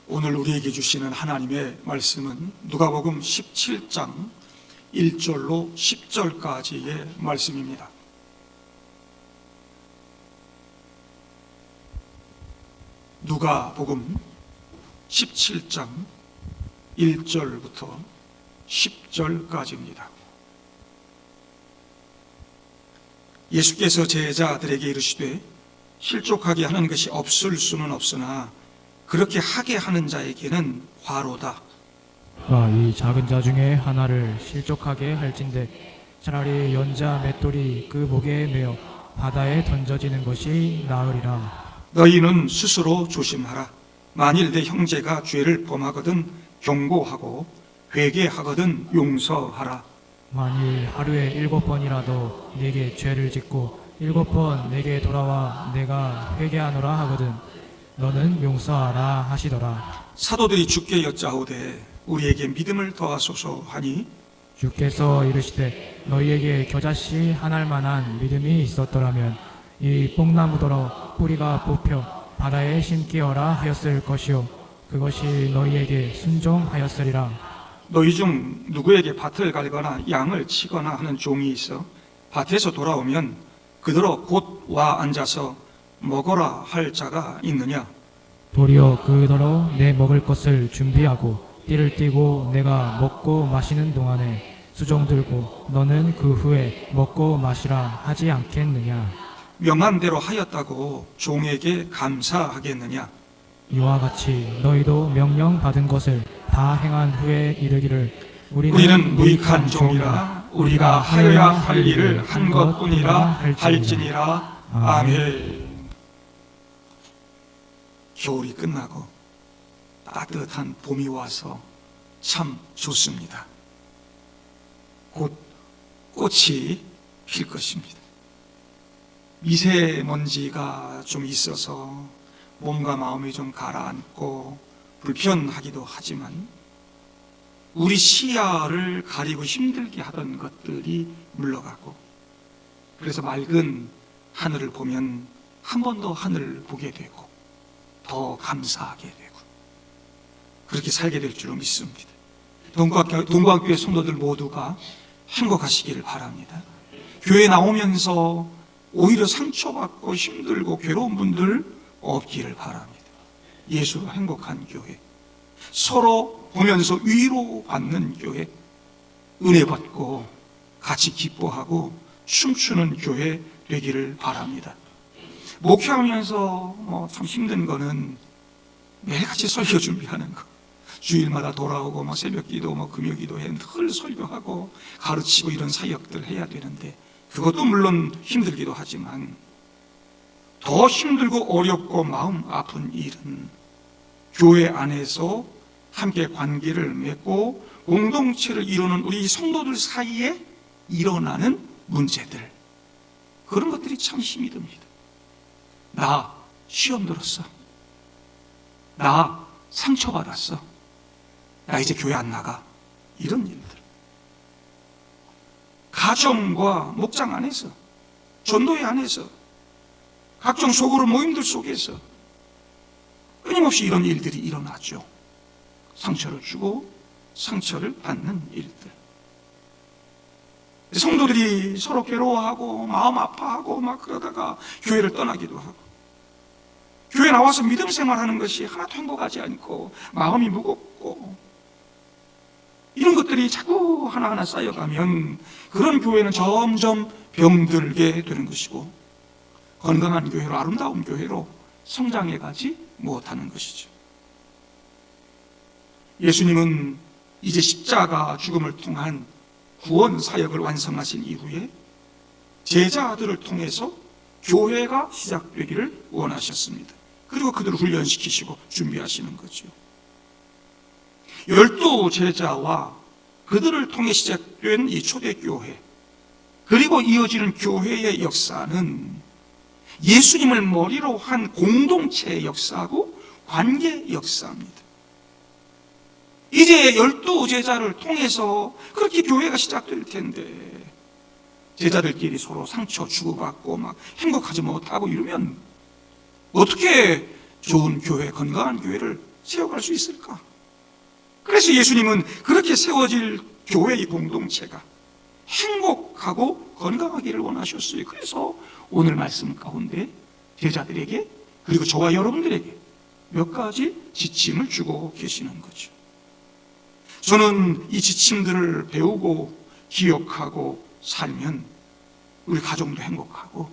오늘 우리에게 주시는 하나님의 말씀은 누가복음 17장 1절로 10절까지의 말씀입니다. 누가복음 17장 1절부터 10절까지입니다. 예수께서 제자들에게 이르시되 실족하게 하는 것이 없을 수는 없으나 그렇게 하게 하는 자에게는 화로다. 이 작은 자 중에 하나를 실족하게 할진대 차라리 연자 맷돌이 그 목에 매어 바다에 던져지는 것이 나으리라. 너희는 스스로 조심하라. 만일 내 형제가 죄를 범하거든 경고하고 회개하거든 용서하라. 만일 하루에 7번이라도 내게 죄를 짓고 7번 내게 돌아와 내가 회개하노라 하거든 너는 용서하라 하시더라. 사도들이 주께 여짜오되 우리에게 믿음을 더하소서 하니 주께서 이르시되 너희에게 겨자씨 하나일 만한 믿음이 있었더라면 이 뽕나무더러 뿌리가 뽑혀 바다에 심기어라 하였을 것이요 그것이 너희에게 순종하였으리라. 너희 중 누구에게 밭을 갈거나 양을 치거나 하는 종이 있어 밭에서 돌아오면 그대로 곧 와 앉아서 먹어라 할 자가 있느냐? 도리어 그더러 내 먹을 것을 준비하고 띠를 띠고 내가 먹고 마시는 동안에 수종 들고 너는 그 후에 먹고 마시라 하지 않겠느냐? 명한 대로 하였다고 종에게 감사하겠느냐? 이와 같이 너희도 명령 받은 것을 다 행한 후에 이르기를 우리는 무익한 종이라 우리가 하여야 할 일을 한 것뿐이라 할지니라. 아멘. 겨울이 끝나고 따뜻한 봄이 와서 참 좋습니다. 곧 꽃이 필 것입니다. 미세먼지가 좀 있어서 몸과 마음이 좀 가라앉고 불편하기도 하지만 우리 시야를 가리고 힘들게 하던 것들이 물러가고 그래서 맑은 하늘을 보면 한 번 더 하늘을 보게 되고 더 감사하게 되고 그렇게 살게 될 줄로 믿습니다. 동부학교의 성도들 모두가 행복하시기를 바랍니다. 교회 나오면서 오히려 상처받고 힘들고 괴로운 분들 없기를 바랍니다. 예수로 행복한 교회, 서로 보면서 위로받는 교회, 은혜 받고 같이 기뻐하고 춤추는 교회 되기를 바랍니다. 목회하면서 참 힘든 거는 매일같이 설교 준비하는 거, 주일마다 돌아오고 새벽기도 금요기도 해 늘 설교하고 가르치고 이런 사역들 해야 되는데 그것도 물론 힘들기도 하지만 더 힘들고 어렵고 마음 아픈 일은 교회 안에서 함께 관계를 맺고 공동체를 이루는 우리 성도들 사이에 일어나는 문제들, 그런 것들이 참 힘이 듭니다. 나 시험 들었어. 나 상처받았어. 나 이제 교회 안 나가. 이런 일들. 가정과 목장 안에서, 전도회 안에서, 각종 소그룹 모임들 속에서 끊임없이 이런 일들이 일어나죠. 상처를 주고 상처를 받는 일들. 성도들이 서로 괴로워하고 마음 아파하고 그러다가 교회를 떠나기도 하고 교회 나와서 믿음 생활하는 것이 하나도 행복하지 않고 마음이 무겁고 이런 것들이 자꾸 하나하나 쌓여가면 그런 교회는 점점 병들게 되는 것이고 건강한 교회로, 아름다운 교회로 성장해 가지 못하는 것이죠. 예수님은 이제 십자가 죽음을 통한 구원 사역을 완성하신 이후에 제자들을 통해서 교회가 시작되기를 원하셨습니다. 그리고 그들을 훈련시키시고 준비하시는 거죠. 12 제자와 그들을 통해 시작된 이 초대교회, 그리고 이어지는 교회의 역사는 예수님을 머리로 한 공동체의 역사하고 관계의 역사입니다. 이제 12 제자를 통해서 그렇게 교회가 시작될 텐데 제자들끼리 서로 상처 주고받고 행복하지 못하고 이러면 어떻게 좋은 교회, 건강한 교회를 세워갈 수 있을까? 그래서 예수님은 그렇게 세워질 교회의 공동체가 행복하고 건강하기를 원하셨어요. 그래서 오늘 말씀 가운데 제자들에게 그리고 저와 여러분들에게 몇 가지 지침을 주고 계시는 거죠. 저는 이 지침들을 배우고 기억하고 살면 우리 가정도 행복하고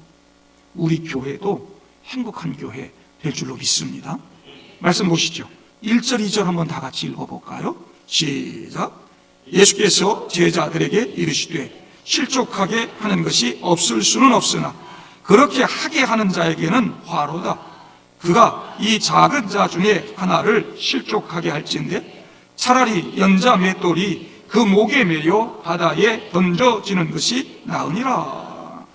우리 교회도 행복한 교회 될 줄로 믿습니다. 말씀 보시죠. 1절, 2절 한번 다 같이 읽어볼까요? 시작. 예수께서 제자들에게 이르시되 실족하게 하는 것이 없을 수는 없으나 그렇게 하게 하는 자에게는 화로다. 그가 이 작은 자 중에 하나를 실족하게 할진대 차라리 연자 맷돌이 그 목에 매여 바다에 던져지는 것이 나으니라.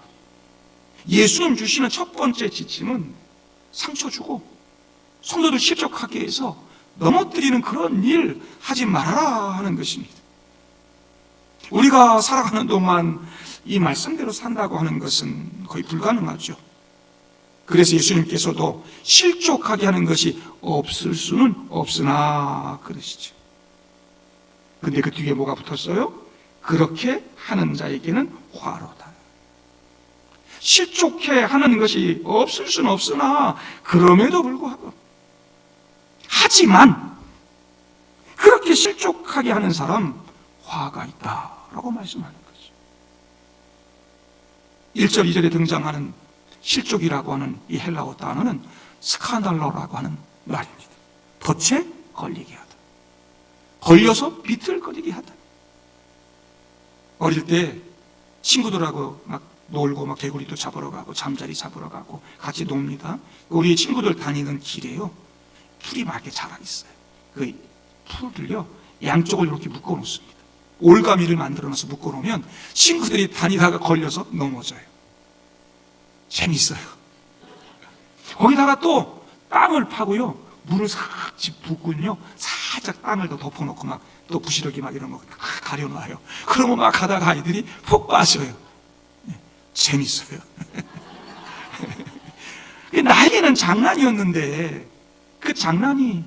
예수님 주시는 첫 번째 지침은 상처 주고 성도들 실족하게 해서 넘어뜨리는 그런 일 하지 말아라 하는 것입니다. 우리가 살아가는 동안 이 말씀대로 산다고 하는 것은 거의 불가능하죠. 그래서 예수님께서도 실족하게 하는 것이 없을 수는 없으나 그러시죠. 근데 그 뒤에 뭐가 붙었어요? 그렇게 하는 자에게는 화로다. 실족해 하는 것이 없을 수는 없으나 그럼에도 불구하고 하지만 그렇게 실족하게 하는 사람 화가 있다라고 말씀하는 거죠. 1절, 2절에 등장하는 실족이라고 하는 이 헬라어 단어는 스칸달러라고 하는 말입니다. 덫에 걸리게 하다. 걸려서 비틀거리게 하다. 어릴 때 친구들하고 막 놀고 막 개구리도 잡으러 가고 잠자리 잡으러 가고 같이 놉니다. 우리 친구들 다니는 길에요. 풀이 막 이렇게 자라 있어요. 그 풀들요 양쪽을 이렇게 묶어 놓습니다. 올가미를 만들어 놔서 묶어 놓으면 친구들이 다니다가 걸려서 넘어져요. 재밌어요. 거기다가 또 땅을 파고요 물을 싹 붓군요 살짝 땅을 더 덮어놓고 막 또 부시러기 막 이런 거 가려놔요. 그러면 막 가다가 아이들이 푹 빠져요. 재밌어요. 나에게는 장난이었는데 그 장난이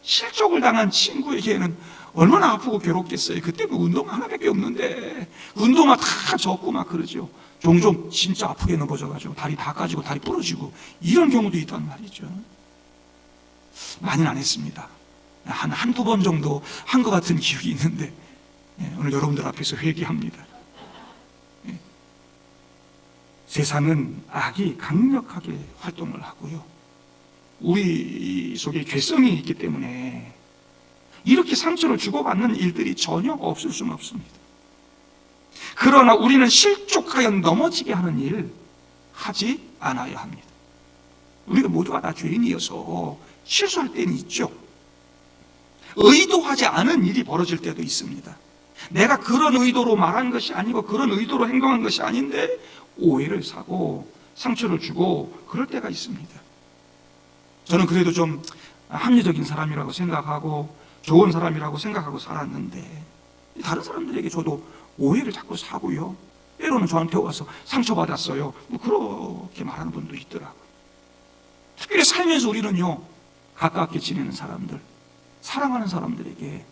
실족을 당한 친구에게는 얼마나 아프고 괴롭겠어요. 그때 뭐 운동 하나밖에 없는데 운동화 다 젖고 막 그러죠. 종종 진짜 아프게 넘어져가지고 다리 다 까지고 다리 부러지고 이런 경우도 있단 말이죠. 많이는 안 했습니다. 한두 번 정도 한 것 같은 기억이 있는데 오늘 여러분들 앞에서 회개합니다. 세상은 악이 강력하게 활동을 하고요. 우리 속에 죄성이 있기 때문에 이렇게 상처를 주고받는 일들이 전혀 없을 수는 없습니다. 그러나 우리는 실족하여 넘어지게 하는 일 하지 않아야 합니다. 우리가 모두가 다 죄인이어서 실수할 때는 있죠. 의도하지 않은 일이 벌어질 때도 있습니다. 내가 그런 의도로 말한 것이 아니고 그런 의도로 행동한 것이 아닌데 오해를 사고 상처를 주고 그럴 때가 있습니다. 저는 그래도 좀 합리적인 사람이라고 생각하고 좋은 사람이라고 생각하고 살았는데 다른 사람들에게 저도 오해를 자꾸 사고요. 때로는 저한테 와서 상처받았어요. 뭐 그렇게 말하는 분도 있더라고요. 특별히 살면서 우리는요 가깝게 지내는 사람들, 사랑하는 사람들에게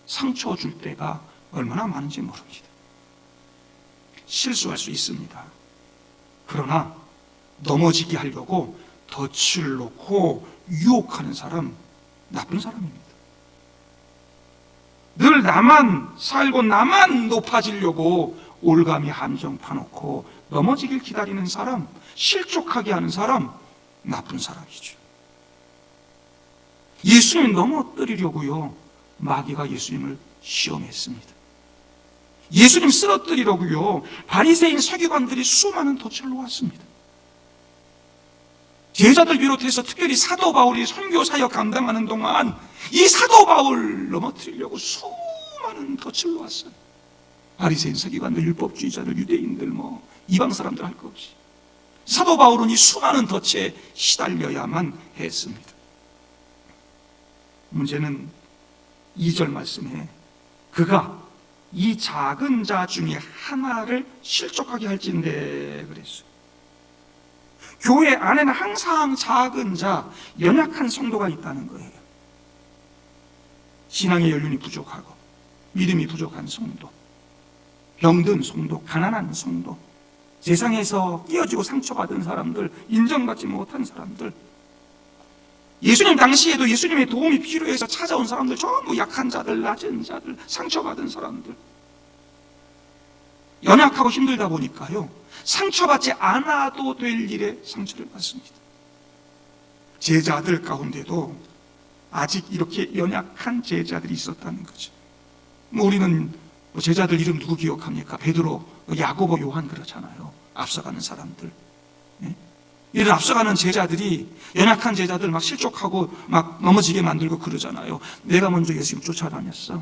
상처 줄 때가 얼마나 많은지 모릅니다. 실수할 수 있습니다. 그러나 넘어지게 하려고 덫을 놓고 유혹하는 사람 나쁜 사람입니다. 늘 나만 살고 나만 높아지려고 올가미 함정 파놓고 넘어지길 기다리는 사람, 실족하게 하는 사람 나쁜 사람이죠. 예수님 넘어뜨리려고요 마귀가 예수님을 시험했습니다. 예수님 쓰러뜨리려고요 바리새인 서기관들이 수많은 덫을 놓았습니다. 제자들 비롯해서 특별히 사도 바울이 선교 사역 감당하는 동안 이 사도 바울 넘어뜨리려고 수많은 덫을 놓았어요. 바리새인 서기관들, 율법주의자들, 유대인들, 뭐 이방 사람들 할 것 없이 사도 바울은 이 수많은 덫에 시달려야만 했습니다. 문제는 2절 말씀에 그가 이 작은 자 중에 하나를 실족하게 할진대 그랬어요. 교회 안에는 항상 작은 자, 연약한 성도가 있다는 거예요. 신앙의 연륜이 부족하고 믿음이 부족한 성도, 병든 성도, 가난한 성도, 세상에서 끼어지고 상처받은 사람들, 인정받지 못한 사람들, 예수님 당시에도 예수님의 도움이 필요해서 찾아온 사람들, 전부 약한 자들, 낮은 자들, 상처받은 사람들, 연약하고 힘들다 보니까요, 상처받지 않아도 될 일에 상처를 받습니다. 제자들 가운데도 아직 이렇게 연약한 제자들이 있었다는 거죠. 우리는 제자들 이름 누구 기억합니까? 베드로, 야고보, 요한 그렇잖아요. 앞서가는 사람들. 이런 앞서가는 제자들이, 연약한 제자들 막 실족하고 막 넘어지게 만들고 그러잖아요. 내가 먼저 예수님 쫓아다녔어.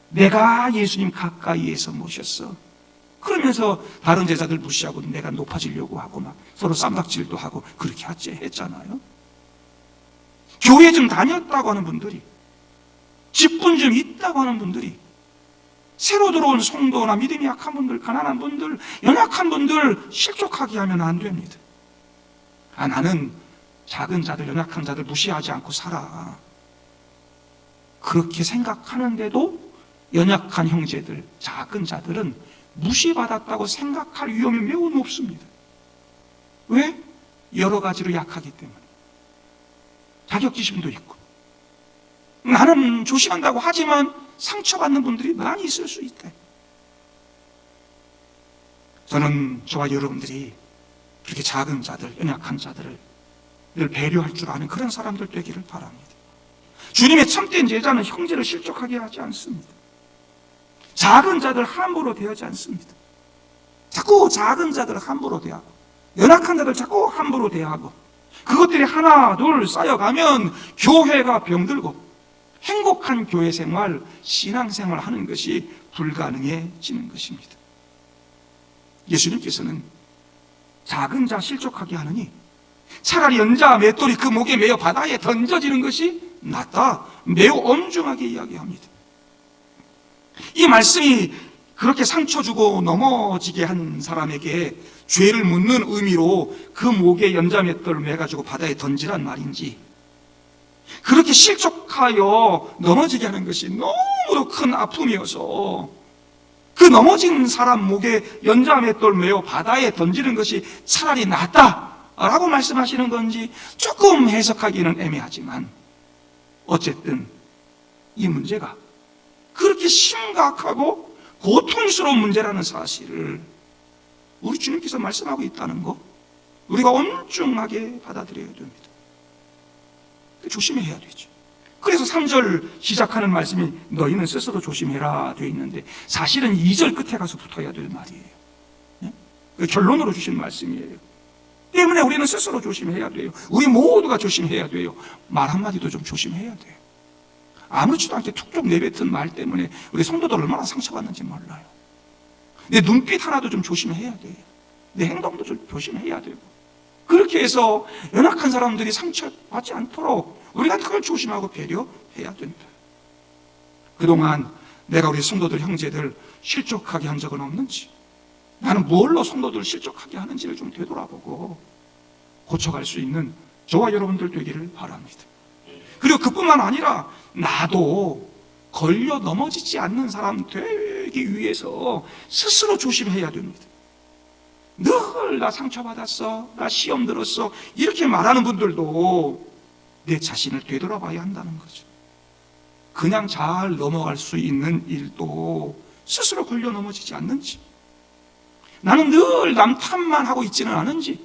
내가 예수님 가까이에서 모셨어. 그러면서 다른 제자들 무시하고 내가 높아지려고 하고 막 서로 쌈박질도 하고 그렇게 했잖아요. 교회 좀 다녔다고 하는 분들이, 직분 좀 있다고 하는 분들이, 새로 들어온 성도나 믿음이 약한 분들, 가난한 분들, 연약한 분들 실족하게 하면 안 됩니다. 나는 작은 자들, 연약한 자들 무시하지 않고 살아. 그렇게 생각하는데도 연약한 형제들, 작은 자들은 무시받았다고 생각할 위험이 매우 높습니다. 왜? 여러 가지로 약하기 때문에. 자격지심도 있고, 나는 조심한다고 하지만 상처받는 분들이 많이 있을 수 있대. 저는 저와 여러분들이 그렇게 작은 자들, 연약한 자들을 늘 배려할 줄 아는 그런 사람들 되기를 바랍니다. 주님의 참된 제자는 형제를 실족하게 하지 않습니다. 작은 자들 함부로 대하지 않습니다. 자꾸 작은 자들 함부로 대하고, 연약한 자들 자꾸 함부로 대하고, 그것들이 하나 둘 쌓여가면 교회가 병들고 행복한 교회 생활, 신앙생활 하는 것이 불가능해지는 것입니다. 예수님께서는 작은 자 실족하게 하느니 차라리 연자 맷돌이 그 목에 매어 바다에 던져지는 것이 낫다, 매우 엄중하게 이야기합니다. 이 말씀이 그렇게 상처 주고 넘어지게 한 사람에게 죄를 묻는 의미로 그 목에 연자 맷돌을 매가지고 바다에 던지란 말인지, 그렇게 실족하여 넘어지게 하는 것이 너무도 큰 아픔이어서 그 넘어진 사람 목에 연자 맷돌 매어 바다에 던지는 것이 차라리 낫다라고 말씀하시는 건지 조금 해석하기는 애매하지만, 어쨌든 이 문제가 그렇게 심각하고 고통스러운 문제라는 사실을 우리 주님께서 말씀하고 있다는 거, 우리가 엄중하게 받아들여야 됩니다. 조심해야 되죠. 그래서 3절 시작하는 말씀이 너희는 스스로 조심해라 되어 있는데, 사실은 2절 끝에 가서 붙어야 될 말이에요. 그 결론으로 주신 말씀이에요. 때문에 우리는 스스로 조심해야 돼요. 우리 모두가 조심해야 돼요. 말 한마디도 좀 조심해야 돼요. 아무렇지도 않게 툭툭 내뱉은 말 때문에 우리 성도들 얼마나 상처받는지 몰라요. 내 눈빛 하나도 좀 조심해야 돼요. 내 행동도 좀 조심해야 되고, 그렇게 해서 연약한 사람들이 상처받지 않도록 우리가 그걸 조심하고 배려해야 됩니다. 그동안 내가 우리 성도들, 형제들 실족하게 한 적은 없는지, 나는 뭘로 성도들 실족하게 하는지를 좀 되돌아보고 고쳐갈 수 있는 저와 여러분들 되기를 바랍니다. 그리고 그뿐만 아니라 나도 걸려 넘어지지 않는 사람 되기 위해서 스스로 조심해야 됩니다. 늘 나 상처받았어, 나 시험 들었어, 이렇게 말하는 분들도 내 자신을 되돌아봐야 한다는 거죠. 그냥 잘 넘어갈 수 있는 일도 스스로 걸려 넘어지지 않는지, 나는 늘 남 탓만 하고 있지는 않은지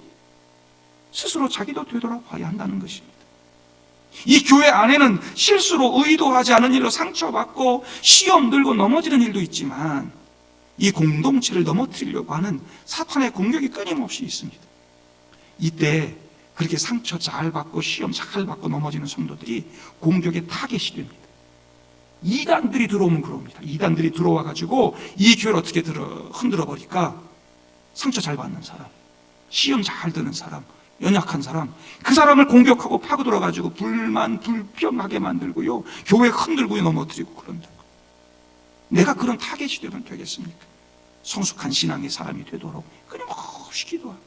스스로 자기도 되돌아봐야 한다는 것입니다. 이 교회 안에는 실수로 의도하지 않은 일로 상처받고 시험 들고 넘어지는 일도 있지만, 이 공동체를 넘어뜨리려고 하는 사탄의 공격이 끊임없이 있습니다. 이때 그렇게 상처 잘 받고 시험 잘 받고 넘어지는 성도들이 공격의 타겟이 됩니다. 이단들이 들어오면 그럽니다. 이단들이 들어와 가지고 이 교회를 어떻게 흔들어 버릴까? 상처 잘 받는 사람, 시험 잘 드는 사람, 연약한 사람, 그 사람을 공격하고 파고들어 가지고 불평하게 만들고요, 교회 흔들고 넘어뜨리고 그런다. 내가 그런 타겟이 되면 되겠습니까? 성숙한 신앙의 사람이 되도록 끊임없이 기도하고,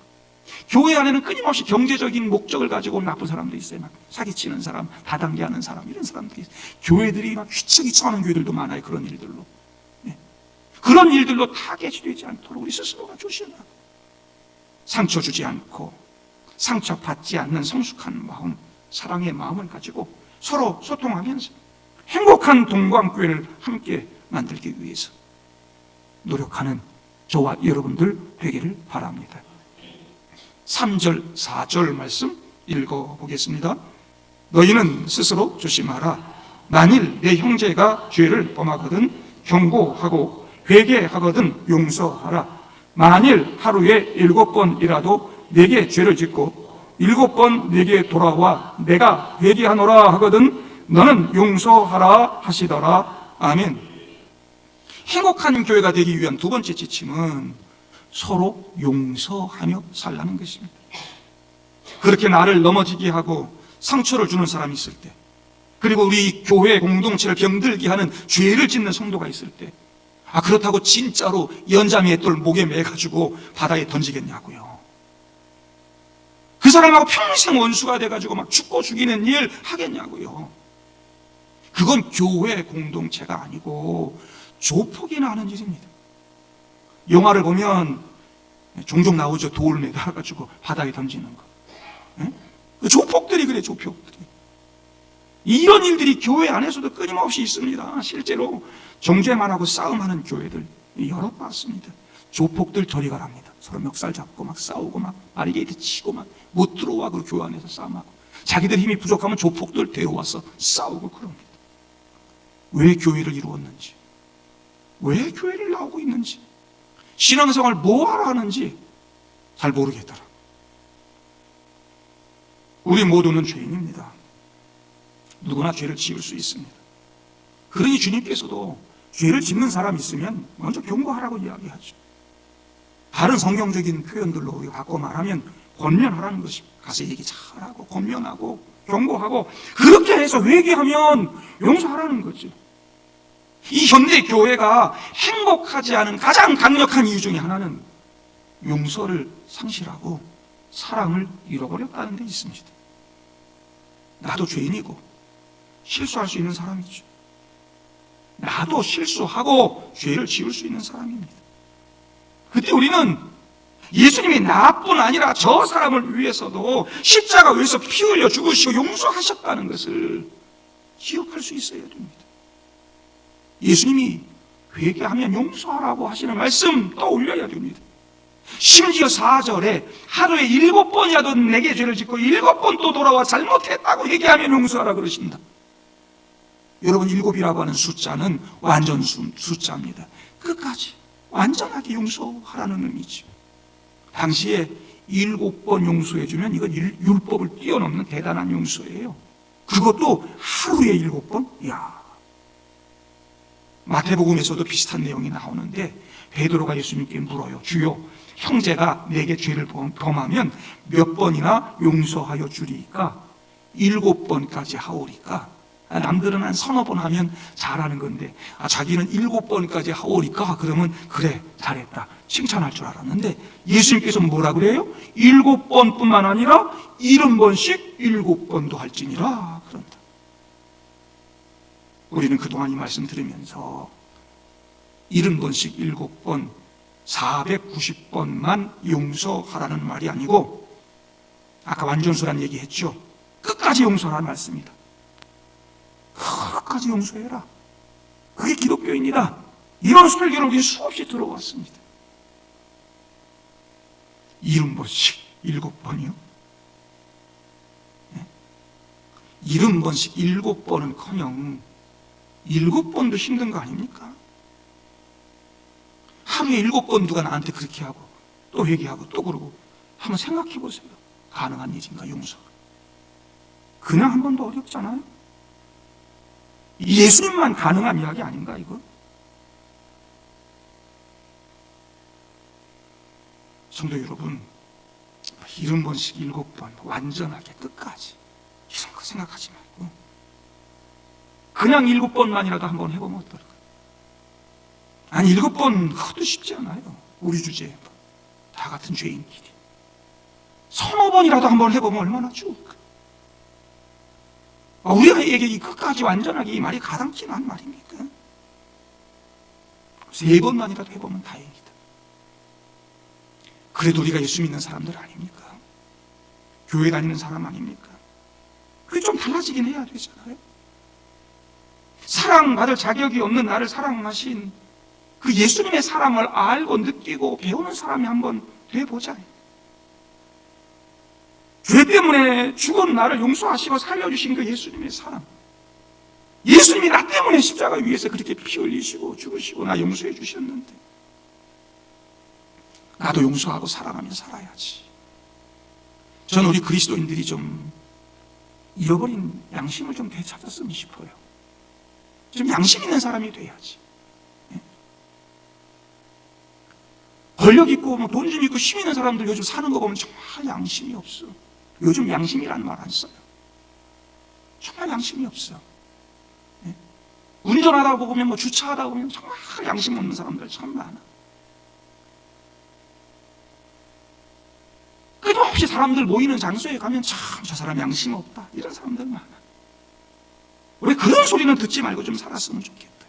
교회 안에는 끊임없이 경제적인 목적을 가지고 나쁜 사람도 있어요. 막 사기치는 사람, 다단계하는 사람, 이런 사람들이 있어요. 교회들이 막 휘청휘청하는 교회들도 많아요. 그런 일들로. 그런 일들로 타겟이 않도록 우리 스스로가 조심하고, 상처 주지 않고 상처받지 않는 성숙한 마음, 사랑의 마음을 가지고 서로 소통하면서 행복한 동광교회를 함께 만들기 위해서 노력하는 저와 여러분들 되기를 바랍니다. 3절, 4절 말씀 읽어보겠습니다. 너희는 스스로 조심하라. 만일 내 형제가 죄를 범하거든 경고하고 회개하거든 용서하라. 만일 하루에 7번이라도 내게 죄를 짓고 7번 내게 돌아와 내가 회개하노라 하거든 너는 용서하라 하시더라. 아멘. 행복한 교회가 되기 위한 두 번째 지침은 서로 용서하며 살라는 것입니다. 그렇게 나를 넘어지게 하고 상처를 주는 사람이 있을 때, 그리고 우리 교회 공동체를 병들게 하는 죄를 짓는 성도가 있을 때, 그렇다고 진짜로 연자미의 돌 목에 매가지고 바다에 던지겠냐고요. 그 사람하고 평생 원수가 돼가지고 막 죽고 죽이는 일 하겠냐고요. 그건 교회 공동체가 아니고 조폭이나 하는 일입니다. 영화를 보면 종종 나오죠. 돌 매달아가지고 바다에 던지는 거. 그 조폭들이 그래, 조폭들이. 이런 일들이 교회 안에서도 끊임없이 있습니다. 실제로 정죄만 하고 싸움하는 교회들 여러 봤습니다. 조폭들 저리 가랍니다. 서로 멱살 잡고 막 싸우고 막 바리게이트 치고 막 못 들어와. 그 교회 안에서 싸움하고, 자기들 힘이 부족하면 조폭들 데려와서 싸우고 그럽니다. 왜 교회를 이루었는지, 왜 교회를 나오고 있는지, 신앙생활 뭐하러 하는지 잘 모르겠더라. 우리 모두는 죄인입니다. 누구나 죄를 지을 수 있습니다. 그러니 주님께서도 죄를 짓는 사람이 있으면 먼저 경고하라고 이야기하죠. 다른 성경적인 표현들로 우리가 바꿔 말하면 권면하라는 것입니다. 가서 얘기 잘하고 권면하고 경고하고, 그렇게 해서 회개하면 용서하라는 거죠. 이 현대 교회가 행복하지 않은 가장 강력한 이유 중에 하나는 용서를 상실하고 사랑을 잃어버렸다는 데 있습니다. 나도 죄인이고 실수할 수 있는 사람이죠. 나도 실수하고 죄를 지을 수 있는 사람입니다. 그때 우리는 예수님이 나뿐 아니라 저 사람을 위해서도 십자가 위에서 피 흘려 죽으시고 용서하셨다는 것을 기억할 수 있어야 됩니다. 예수님이 회개하면 용서하라고 하시는 말씀 떠올려야 됩니다. 심지어 4절에 하루에 7번이라도 내게 죄를 짓고 7번 또 돌아와 잘못했다고 회개하면 용서하라 그러신다. 여러분, 7이라고 하는 숫자는 완전 숫자입니다. 끝까지 완전하게 용서하라는 의미죠. 당시에 7번 용서해주면 이건 율법을 뛰어넘는 대단한 용서예요. 그것도 하루에 7번? 이야. 마태복음에서도 비슷한 내용이 나오는데 베드로가 예수님께 물어요. 주여, 형제가 내게 죄를 범하면 몇 번이나 용서하여 주리까? 7번까지 하오리까? 남들은 한 서너 번 하면 잘하는 건데 자기는 7번까지 하오리까? 그러면 그래, 잘했다, 칭찬할 줄 알았는데 예수님께서 뭐라 그래요? 7번뿐만 아니라 70번씩 7번도 할지니라 그런다. 우리는 그동안 이 말씀 들으면서 70번씩 7번 490번만 용서하라는 말이 아니고, 아까 완전수란 얘기했죠. 끝까지 용서하라는 말씀입니다. 끝까지 용서해라. 그게 기독교입니다. 이런 설교를 우리 수없이 들어왔습니다. 70번씩 7번이요? 70번씩 7번은커녕 7번도 힘든 거 아닙니까? 하루에 7번 누가 나한테 그렇게 하고 또 회개하고 또 그러고, 한번 생각해 보세요. 가능한 일인가, 용서? 그냥 한 번도 어렵잖아요. 예수님만 가능한 이야기 아닌가 이거? 성도 여러분, 70번씩 7번 완전하게 끝까지 이런 거 생각하지 말고 그냥 7번만이라도 한번 해보면 어떨까? 아니, 7번 그것도 쉽지 않아요. 우리 주제에 다 같은 죄인끼리 서너 번이라도 한번 해보면 얼마나 좋을까. 우리에게 이 끝까지 완전하게 이 말이 가당키는 한 말입니까? 3번만이라도 해보면 다행이다. 그래도 우리가 예수 믿는 사람들 아닙니까? 교회 다니는 사람 아닙니까? 그게 좀 달라지긴 해야 되잖아요. 사랑받을 자격이 없는 나를 사랑하신 그 예수님의 사랑을 알고 느끼고 배우는 사람이 한번 돼보자. 죄 때문에 죽은 나를 용서하시고 살려주신 그 예수님의 사랑, 예수님이 나 때문에 십자가 위에서 그렇게 피 흘리시고 죽으시고 나 용서해 주셨는데 나도 용서하고 사랑하며 살아야지. 저는 우리 그리스도인들이 좀 잃어버린 양심을 좀 되찾았으면 싶어요. 좀 양심 있는 사람이 돼야지. 권력 있고 돈 좀 있고 힘 있는 사람들 요즘 사는 거 보면 정말 양심이 없어. 요즘 양심이라는 말 안 써요. 정말 양심이 없어. 운전하다 보면 주차하다 보면 정말 양심 없는 사람들 참 많아. 끊임없이 사람들 모이는 장소에 가면 참 저 사람 양심 없다 이런 사람들 많아. 우리 그런 소리는 듣지 말고 좀 살았으면 좋겠다.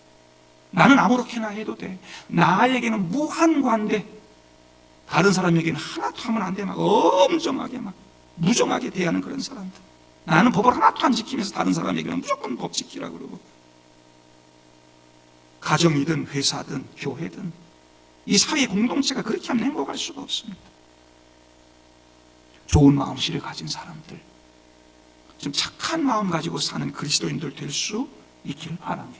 나는 아무렇게나 해도 돼. 나에게는 무한관대. 다른 사람에게는 하나도 하면 안 돼. 막 엄정하게 막 무정하게 대하는 그런 사람들. 나는 법을 하나도 안 지키면서 다른 사람에게는 무조건 법 지키라 그러고. 가정이든 회사든 교회든 이 사회 공동체가 그렇게 하면 행복할 수가 없습니다. 좋은 마음씨를 가진 사람들, 좀 착한 마음 가지고 사는 그리스도인들 될 수 있기를 바랍니다.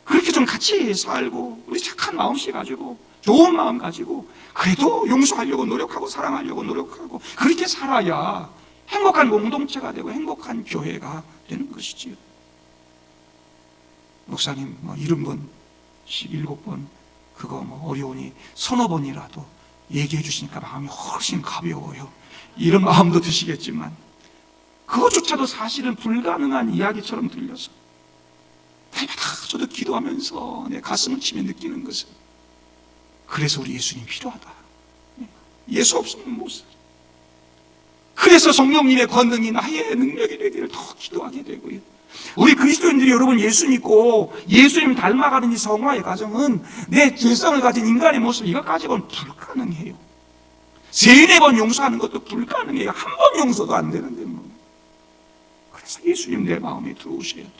그렇게 좀 같이 살고 우리 착한 마음씨 가지고 좋은 마음 가지고 그래도 용서하려고 노력하고 사랑하려고 노력하고 그렇게 살아야 행복한 공동체가 되고 행복한 교회가 되는 것이지요. 목사님 70번, 17번 그거 어려우니 서너 번이라도 얘기해 주시니까 마음이 훨씬 가벼워요. 이런 마음도 드시겠지만 그것조차도 사실은 불가능한 이야기처럼 들려서 날마다 저도 기도하면서 내 가슴을 치며 느끼는 것은 그래서 우리 예수님 필요하다. 예수 없으면 못 살아. 그래서 성령님의 권능이 나의 능력이 되기를 더 기도하게 되고요. 우리 그리스도인들이 여러분 예수 믿고 예수님 닮아가는 이 성화의 과정은 내 죄성을 가진 인간의 모습 이것 가지고는 불가능해요. 3-4번 용서하는 것도 불가능해요. 한 번 용서도 안 되는데 뭐. 그래서 예수님 내 마음에 들어오셔야 돼요.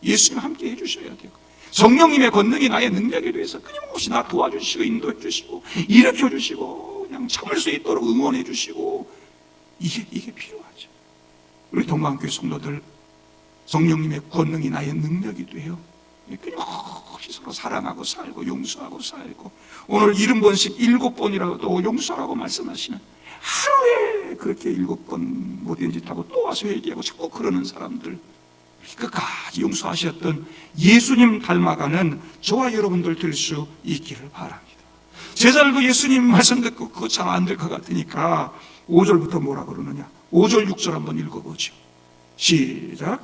예수님 함께 해주셔야 돼요. 성령님의 권능이 나의 능력에 대해서 끊임없이 나 도와주시고 인도해 주시고 일으켜 주시고 그냥 참을 수 있도록 응원해 주시고 이게 필요하죠. 우리 동방교회 성도들 성령님의 권능이 나의 능력이 돼요. 끊임없이 서로 사랑하고 살고 용서하고 살고 오늘 70번씩 7번이라도 용서하라고 말씀하시는 하루에 그렇게 7번 못된 짓 하고 또 와서 회개하고 자꾸 그러는 사람들 끝까지 용서하셨던 예수님 닮아가는 저와 여러분들 될 수 있기를 바랍니다. 제자들도 예수님 말씀 듣고 그거 참 안 될 것 같으니까 5절부터 뭐라 그러느냐 5절 6절 한번 읽어보죠. 시작.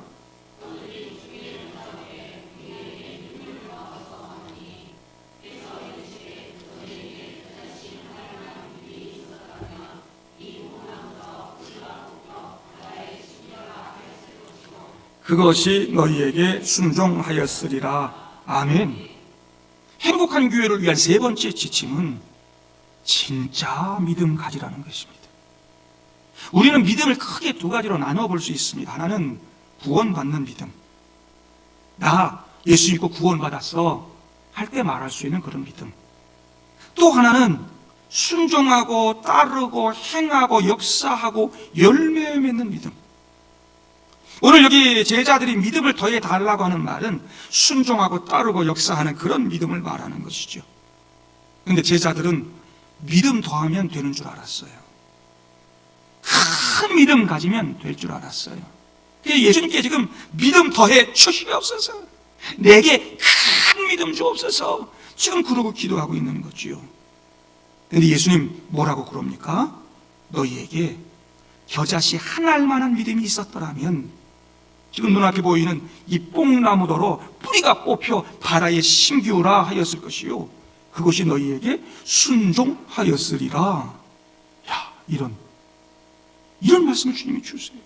그것이 너희에게 순종하였으리라. 아멘. 행복한 교회를 위한 3번째 지침은 진짜 믿음 가지라는 것입니다. 우리는 믿음을 크게 2가지로 나눠볼 수 있습니다. 하나는 구원받는 믿음. 나 예수 믿고 구원받았어 할 때 말할 수 있는 그런 믿음. 또 하나는 순종하고 따르고 행하고 역사하고 열매 맺는 믿음. 오늘 여기 제자들이 믿음을 더해 달라고 하는 말은 순종하고 따르고 역사하는 그런 믿음을 말하는 것이죠. 그런데 제자들은 믿음 더하면 되는 줄 알았어요. 큰 믿음 가지면 될 줄 알았어요. 예수님께 지금 믿음 더해 주시옵소서, 내게 큰 믿음 주옵소서 지금 그러고 기도하고 있는 거지요. 그런데 예수님 뭐라고 그럽니까? 너희에게 겨자씨 한 알만한 믿음이 있었더라면 지금 눈앞에 보이는 이 뽕나무더러 뿌리가 뽑혀 바다에 심기우라 하였을 것이요 그것이 너희에게 순종하였으리라. 야, 이런 이런 말씀을 주님이 주세요.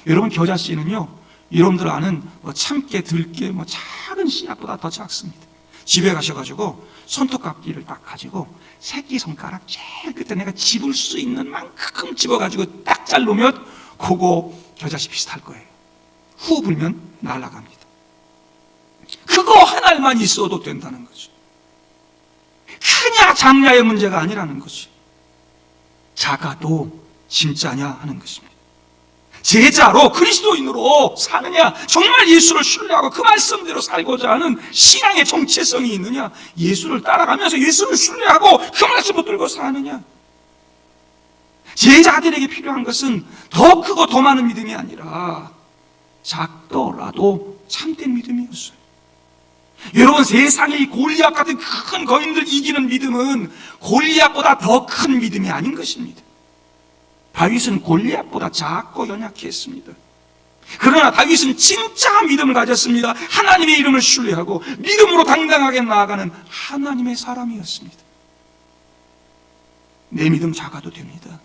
여러분, 겨자씨는요, 여러분들 아는 참깨, 들깨, 작은 씨앗보다 더 작습니다. 집에 가셔가지고 손톱깎이를 딱 가지고 새끼손가락 제일 끝에 내가 집을 수 있는 만큼 집어가지고 딱 자르면 그거 겨자씨 비슷할 거예요. 후 불면 날아갑니다. 그거 하나만 있어도 된다는 거죠. 크냐 작냐의 문제가 아니라는 거지. 작아도 진짜냐 하는 것입니다. 제자로 그리스도인으로 사느냐, 정말 예수를 신뢰하고 그 말씀대로 살고자 하는 신앙의 정체성이 있느냐, 예수를 따라가면서 예수를 신뢰하고 그 말씀을 들고 사느냐. 제자들에게 필요한 것은 더 크고 더 많은 믿음이 아니라 작더라도 참된 믿음이었어요. 여러분, 세상의 골리앗 같은 큰 거인들 이기는 믿음은 골리앗보다 더 큰 믿음이 아닌 것입니다. 다윗은 골리앗보다 작고 연약했습니다. 그러나 다윗은 진짜 믿음을 가졌습니다. 하나님의 이름을 신뢰하고 믿음으로 당당하게 나아가는 하나님의 사람이었습니다. 내 믿음 작아도 됩니다.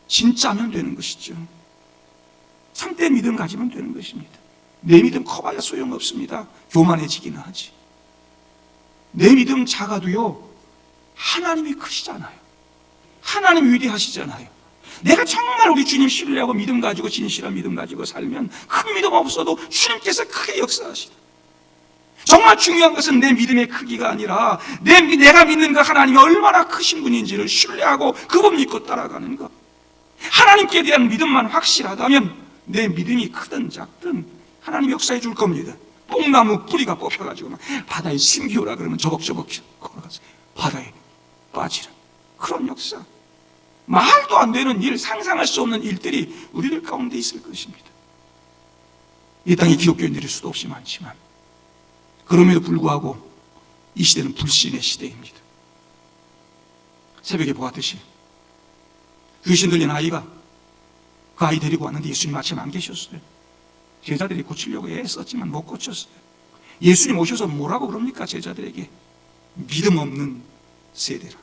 진짜면 되는 것이죠. 참된 믿음 가지면 되는 것입니다. 내 믿음 커봐야 소용없습니다. 교만해지기는 하지. 내 믿음 작아도요, 하나님이 크시잖아요. 하나님이 위대하시잖아요. 내가 정말 우리 주님 신뢰하고 믿음 가지고 진실한 믿음 가지고 살면 큰 믿음 없어도 주님께서 크게 역사하시다. 정말 중요한 것은 내 믿음의 크기가 아니라 내가 믿는 그 하나님이 얼마나 크신 분인지를 신뢰하고 그분 믿고 따라가는 것. 하나님께 대한 믿음만 확실하다면 내 믿음이 크든 작든 하나님 역사해 줄 겁니다. 뽕나무 뿌리가 뽑혀가지고 막 바다에 심기오라 그러면 저벅저벅 걸어가서 바다에 빠지는 그런 역사. 말도 안 되는 일, 상상할 수 없는 일들이 우리들 가운데 있을 것입니다. 이 땅에 기독교인들이 수도 없이 많지만 그럼에도 불구하고 이 시대는 불신의 시대입니다. 새벽에 보았듯이 귀신 들린 아이가 그 아이 데리고 왔는데 예수님 마침 안 계셨어요. 제자들이 고치려고 애썼지만 못 고쳤어요. 예수님 오셔서 뭐라고 그럽니까? 제자들에게 믿음 없는 세대라,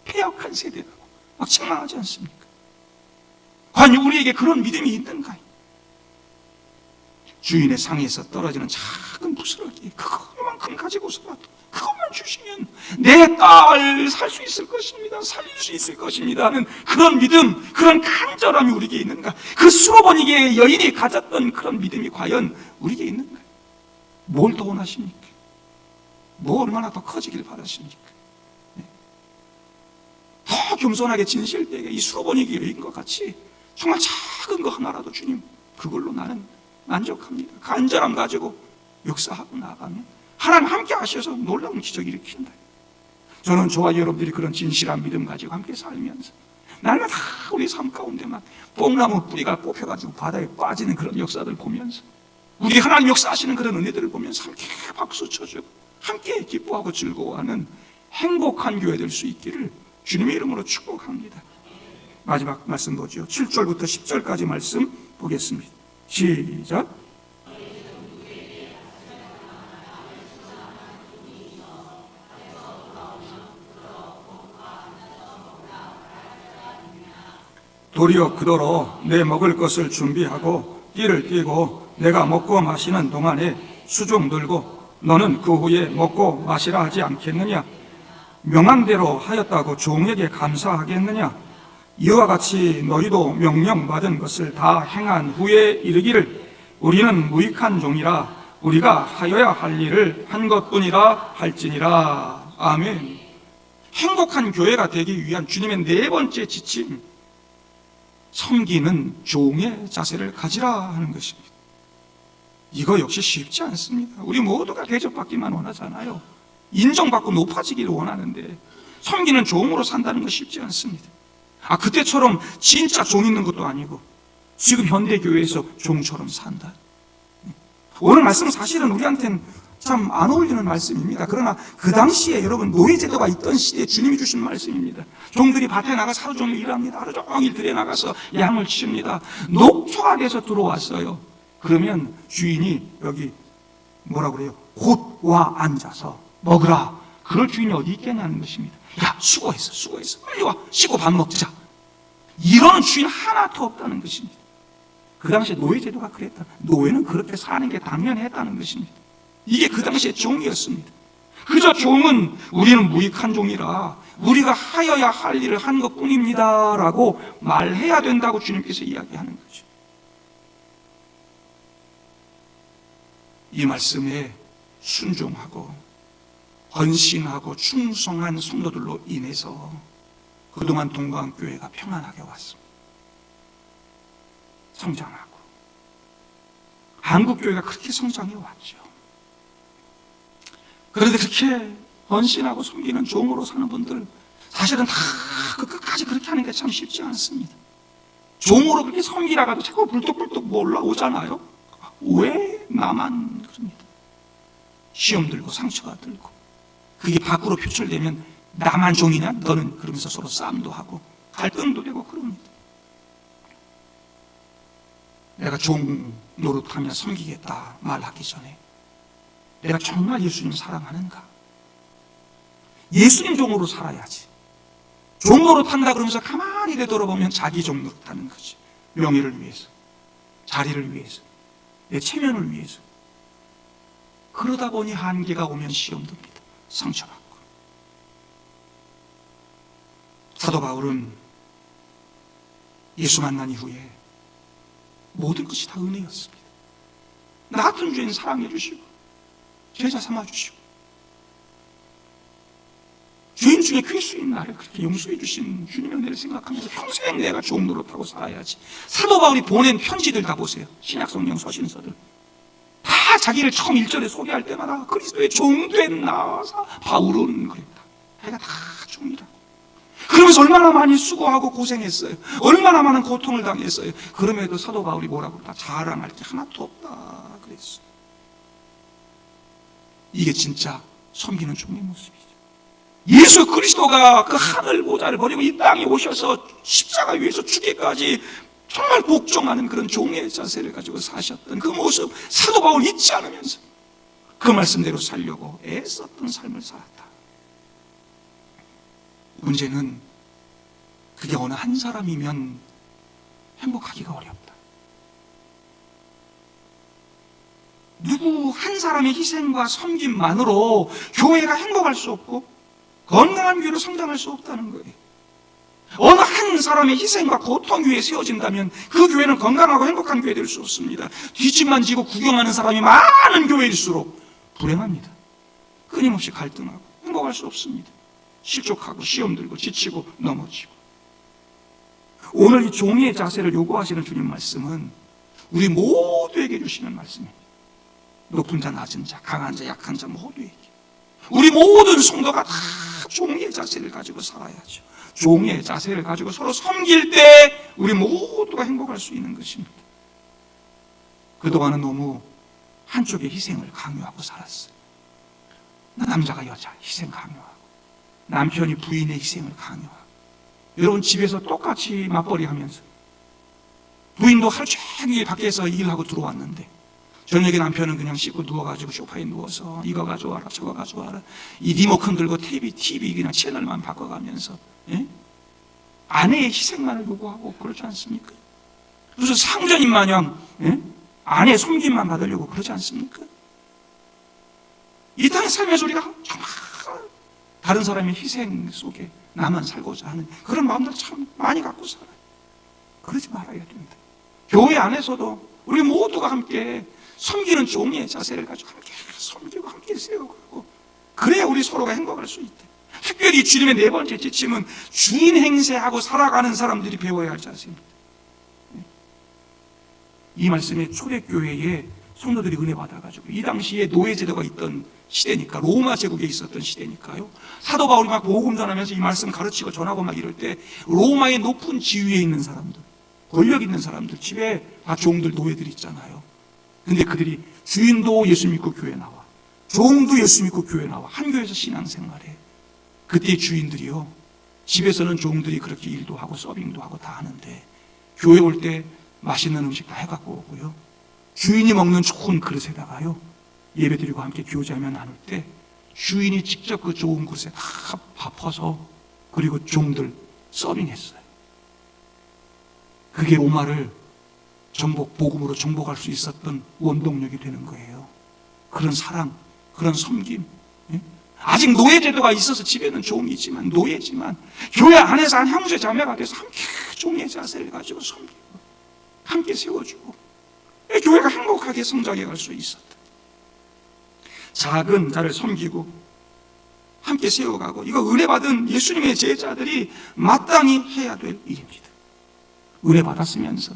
패역한 세대라고 막 책망하지 않습니까? 과연 우리에게 그런 믿음이 있는가요? 주인의 상에서 떨어지는 작은 부스러기 그것만큼 가지고서라도 그것만 주시면 내 딸 살 수 있을 것입니다. 살릴 수 있을 것입니다 하는 그런 믿음, 그런 간절함이 우리에게 있는가? 그 수로보니게 여인이 가졌던 그런 믿음이 과연 우리에게 있는가? 뭘 더 원하십니까? 뭐 얼마나 더 커지길 바라십니까? 더 겸손하게 진실되게 이 수로보니게 여인과 같이 정말 작은 거 하나라도 주님 그걸로 나는 만족합니다. 간절함 가지고 역사하고 나가면 하나님 함께 하셔서 놀라운 기적을 일으킨다. 저는 저와 여러분들이 그런 진실한 믿음 가지고 함께 살면서 날마다 우리 삶 가운데만 뽕나무 뿌리가 뽑혀가지고 바다에 빠지는 그런 역사들 보면서 우리 하나님 역사하시는 그런 은혜들을 보면서 함께 박수 쳐주고 함께 기뻐하고 즐거워하는 행복한 교회 될 수 있기를 주님의 이름으로 축복합니다. 마지막 말씀 보죠. 7절부터 10절까지 말씀 보겠습니다. 시작. 도리어 그더러 내 먹을 것을 준비하고 띠를 띠고 내가 먹고 마시는 동안에 수종 들고 너는 그 후에 먹고 마시라 하지 않겠느냐? 명한대로 하였다고 종에게 감사하겠느냐? 이와 같이 너희도 명령받은 것을 다 행한 후에 이르기를 우리는 무익한 종이라 우리가 하여야 할 일을 한 것뿐이라 할지니라. 아멘. 행복한 교회가 되기 위한 주님의 네 번째 지침, 섬기는 종의 자세를 가지라 하는 것입니다. 이거 역시 쉽지 않습니다. 우리 모두가 대접받기만 원하잖아요. 인정받고 높아지기를 원하는데 섬기는 종으로 산다는 건 쉽지 않습니다. 그때처럼 진짜 종 있는 것도 아니고 지금 현대교회에서 종처럼 산다. 오늘 말씀은 사실은 우리한테는 참 안 어울리는 말씀입니다. 그러나 그 당시에 여러분 노예제도가 있던 시대에 주님이 주신 말씀입니다. 종들이 밭에 나가서 하루 종일 일합니다. 하루 종일 들에 나가서 양을 치웁니다. 녹초가 돼서 들어왔어요. 그러면 주인이 여기 뭐라고 그래요? 곧 와 앉아서 먹으라. 그럴 주인이 어디 있겠냐는 것입니다. 야, 수고했어. 빨리 와. 쉬고 밥 먹자. 이런 주인 하나도 없다는 것입니다. 그 당시에 노예제도가 그랬다. 노예는 그렇게 사는 게 당연했다는 것입니다. 이게 그 당시의 종이었습니다. 그저 종은 우리는 무익한 종이라 우리가 하여야 할 일을 한 것뿐입니다 라고 말해야 된다고 주님께서 이야기하는 거죠. 이 말씀에 순종하고 헌신하고 충성한 성도들로 인해서 그동안 동방교회가 평안하게 왔습니다. 성장하고 한국교회가 그렇게 성장해 왔죠. 그런데 그렇게 헌신하고 섬기는 종으로 사는 분들 사실은 다 그 끝까지 그렇게 하는 게 참 쉽지 않습니다. 종으로 그렇게 섬기다가도 자꾸 불뚝불뚝 올라오잖아요. 왜 나만 그럽니다. 시험 들고 상처가 들고 그게 밖으로 표출되면 나만 종이냐 너는 그러면서 서로 싸움도 하고 갈등도 되고 그럽니다. 내가 종 노릇하며 섬기겠다 말하기 전에 내가 정말 예수님 사랑하는가? 예수님 종으로 살아야지. 종 노릇한다 그러면서 가만히 되돌아보면 자기 종 노릇하는 거지. 명예를 위해서, 자리를 위해서, 내 체면을 위해서. 그러다 보니 한계가 오면 시험됩니다. 상처받고. 사도 바울은 예수 만난 이후에 모든 것이 다 은혜였습니다. 나 같은 죄인 사랑해 주시고 제자 삼아 주시고 죄인 중에 괴수인 나를 그렇게 용서해 주신 주님의 은혜를 생각하면서 평생 내가 종 노릇하고 살아야지. 사도 바울이 보낸 편지들 다 보세요. 신약성경 서신서들 다 자기를 처음 1절에 소개할 때마다 그리스도의 종된 나 바울은 그랬다. 내가 다 종이라고. 그러면서 얼마나 많이 수고하고 고생했어요. 얼마나 많은 고통을 당했어요. 그럼에도 사도 바울이 뭐라고 그랬다. 자랑할 게 하나도 없다 그랬어요. 이게 진짜 섬기는 종의 모습이죠. 예수 그리스도가 그 하늘 보좌를 버리고 이 땅에 오셔서 십자가 위에서 죽기까지 정말 복종하는 그런 종의 자세를 가지고 사셨던 그 모습 사도 바울 잊지 않으면서 그 말씀대로 살려고 애썼던 삶을 살았다. 문제는 그게 어느 한 사람이면 행복하기가 어렵다. 누구 한 사람의 희생과 섬김만으로 교회가 행복할 수 없고 건강한 교회로 성장할 수 없다는 거예요. 어느 한 사람의 희생과 고통 위에 세워진다면 그 교회는 건강하고 행복한 교회 될 수 없습니다. 뒷짐만 지고 구경하는 사람이 많은 교회일수록 불행합니다. 끊임없이 갈등하고 행복할 수 없습니다. 실족하고 시험 들고 지치고 넘어지고. 오늘 이 종의 자세를 요구하시는 주님 말씀은 우리 모두에게 주시는 말씀입니다. 높은 자 낮은 자 강한 자 약한 자 모두에게 우리 모든 성도가 다 종의 자세를 가지고 살아야죠. 종의 자세를 가지고 서로 섬길 때 우리 모두가 행복할 수 있는 것입니다. 그동안은 너무 한쪽의 희생을 강요하고 살았어요. 남자가 여자 희생 강요하고 남편이 부인의 희생을 강요하고. 여러분 집에서 똑같이 맞벌이 하면서 부인도 하루 종일 밖에서 일하고 들어왔는데 저녁에 남편은 그냥 씻고 누워가지고 소파에 누워서 이거 가져와라 저거 가져와라 이 리모컨 들고 TV 그냥 채널만 바꿔가면서 아내의 희생만을 요구하고 그러지 않습니까? 무슨 상전인 마냥 아내의 섬김만 받으려고 그러지 않습니까? 이 땅의 삶의 소리가 정말 다른 사람의 희생 속에 나만 살고자 하는 그런 마음들 참 많이 갖고 살아요. 그러지 말아야 됩니다. 교회 안에서도 우리 모두가 함께 섬기는 종의 자세를 가지고 함께 섬기고 함께 세우고 그래야 우리 서로가 행복할 수 있다. 특별히 주님의 네 번째 지침은 주인 행세하고 살아가는 사람들이 배워야 할 자세입니다. 이 말씀에 초대교회에 성도들이 은혜 받아가지고 이 당시에 노예제도가 있던 시대니까 로마 제국에 있었던 시대니까요. 사도 바울이 막 복음 전하면서 이 말씀 가르치고 전하고 막 이럴 때 로마의 높은 지위에 있는 사람들 권력 있는 사람들 집에 다 종들 노예들 있잖아요. 근데 그들이 주인도 예수 믿고 교회 나와 종도 예수 믿고 교회 나와 한 교회에서 신앙생활해. 그때 주인들이요 집에서는 종들이 그렇게 일도 하고 서빙도 하고 다 하는데 교회 올 때 맛있는 음식 다 해갖고 오고요 주인이 먹는 좋은 그릇에다가요 예배드리고 함께 교제하며 나눌 때 주인이 직접 그 좋은 그릇에 다 밥퍼서 그리고 종들 서빙했어요. 그게 로마를 복음으로 정복할 수 있었던 원동력이 되는 거예요. 그런 사랑, 그런 섬김. 예? 아직 노예제도가 있어서 집에는 종이지만, 노예지만 교회 안에서 한 형제 자매가 돼서 함께 종의 자세를 가지고 섬기고 함께 세워주고 교회가 행복하게 성장해 갈 수 있었다. 작은 자를 섬기고 함께 세워가고, 이거 은혜 받은 예수님의 제자들이 마땅히 해야 될 일입니다. 은혜 받았으면서,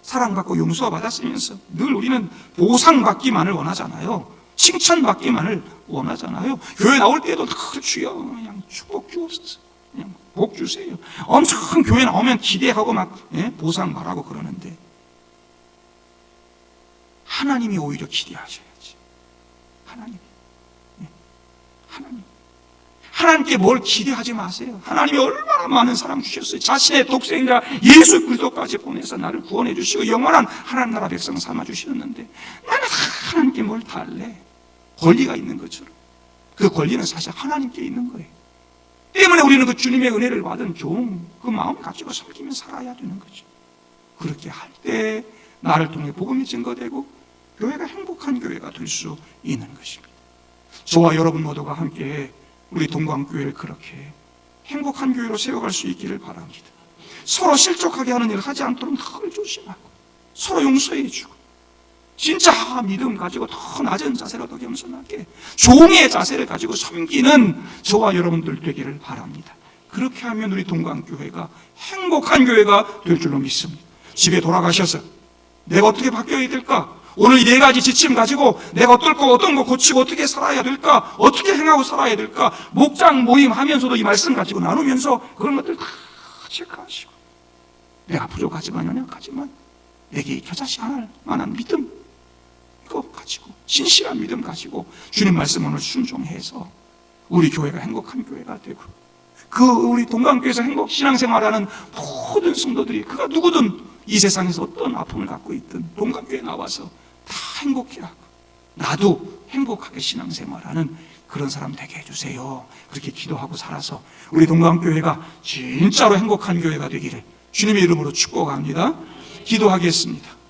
사랑받고 용서 받았으면서 늘 우리는 보상받기만을 원하잖아요. 칭찬받기만을 원하잖아요. 교회 나올 때도 주여 그냥 축복 주옵소서, 그냥 복 주세요. 엄청 교회 나오면 기대하고 막 보상 바라고 그러는데, 하나님이 오히려 기대하셔야지. 하나님께 뭘 기대하지 마세요. 하나님이 얼마나 많은 사랑 주셨어요. 자신의 독생자 예수 그리스도까지 보내서 나를 구원해 주시고 영원한 하나님 나라 백성 삼아 주셨는데, 나는 하나님께 뭘 달래? 권리가 있는 것처럼. 그 권리는 사실 하나님께 있는 거예요. 때문에 우리는 그 주님의 은혜를 받은 그 마음 가지고 섬기며 살아야 되는 거죠. 그렇게 할 때 나를 통해 복음이 증거되고 교회가 행복한 교회가 될 수 있는 것입니다. 저와 여러분 모두가 함께 우리 동광교회를 그렇게 행복한 교회로 세워갈 수 있기를 바랍니다. 서로 실족하게 하는 일을 하지 않도록 늘 조심하고, 서로 용서해주고, 진짜 믿음 가지고 더 낮은 자세로 더 겸손하게 종의 자세를 가지고 섬기는 저와 여러분들 되기를 바랍니다. 그렇게 하면 우리 동광교회가 행복한 교회가 될 줄로 믿습니다. 집에 돌아가셔서 내가 어떻게 바뀌어야 될까? 오늘 이 4가지 지침 가지고 내가 어떤 거 고치고 어떻게 살아야 될까? 어떻게 행하고 살아야 될까? 목장 모임 하면서도 이 말씀 가지고 나누면서 그런 것들 다 체크하시고, 내가 부족하지만 연약하지만 내게 겨자씨할 만한 믿음, 이거 가지고 신실한 믿음 가지고 주님 말씀을 순종해서 우리 교회가 행복한 교회가 되고, 우리 동강교회에서 행복 신앙생활하는 모든 성도들이 그가 누구든 이 세상에서 어떤 아픔을 갖고 있든 동강교회에 나와서 다 행복해하고, 나도 행복하게 신앙생활하는 그런 사람 되게 해주세요. 그렇게 기도하고 살아서 우리 동강교회가 진짜로 행복한 교회가 되기를 주님의 이름으로 축복합니다. 기도하겠습니다.